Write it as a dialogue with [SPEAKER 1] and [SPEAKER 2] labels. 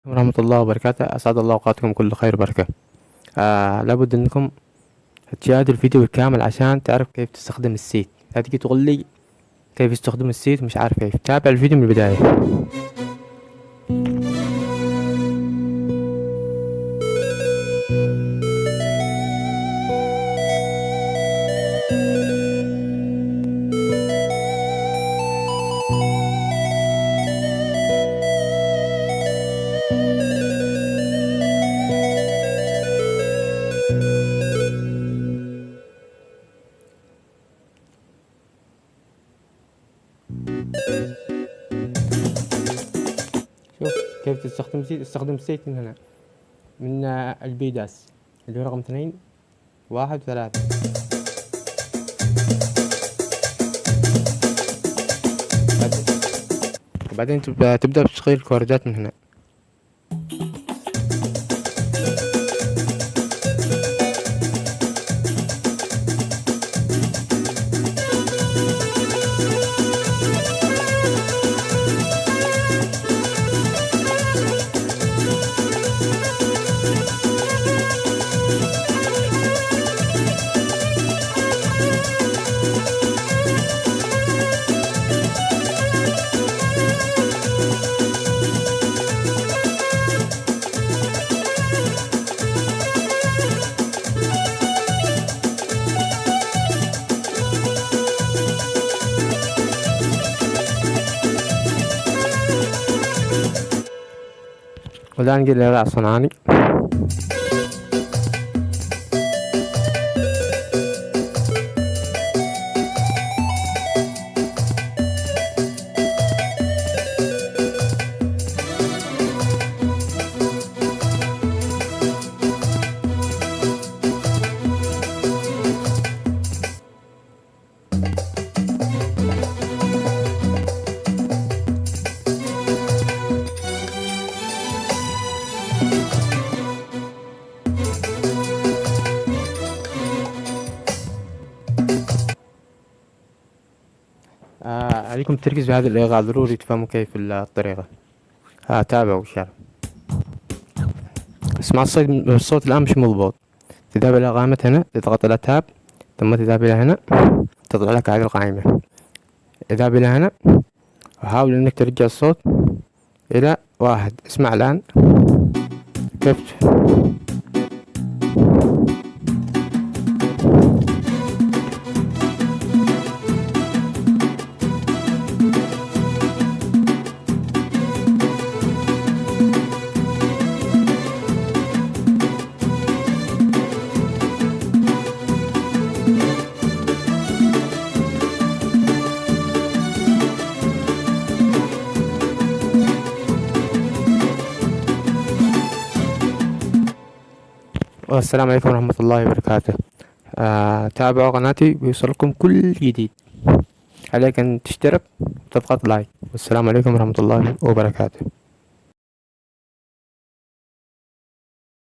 [SPEAKER 1] ورحمة الله وبركاته. أسعد الله أوقاتكم كل خير وبركة. لابد أنكم تشاهدوا الفيديو بالكامل عشان تعرف كيف تستخدم السيت. لا تجي تقول لي كيف يستخدم السيت مش عارف كيف. تابع الفيديو من البداية. شوف كيف تستخدم السيت. استخدم السيت من هنا، من البيداس اللي هو رقم 2 1 و3. بعدين تبدأ بتشغيل الكوردات من هنا. والآن نجي للرأي الصنعاني. عليكم التركيز في هذا الإيقاع، ضروري تفهموا كيف الطريقة. تابعوا وشاركوا. اسمع الصوت الآن مش مضبوط. تذهب إلى قائمة هنا، تضغط على تاب، ثم تذهب إلى هنا، تضغط على هذه القائمة، اذهب إلى هنا وحاول إنك ترجع الصوت إلى 1. اسمع الآن كيف. والسلام عليكم ورحمة الله وبركاته. تابعوا قناتي بيوصلكم كل جديد. عليك أن تشترك وتضغط لايك. والسلام عليكم ورحمة الله وبركاته.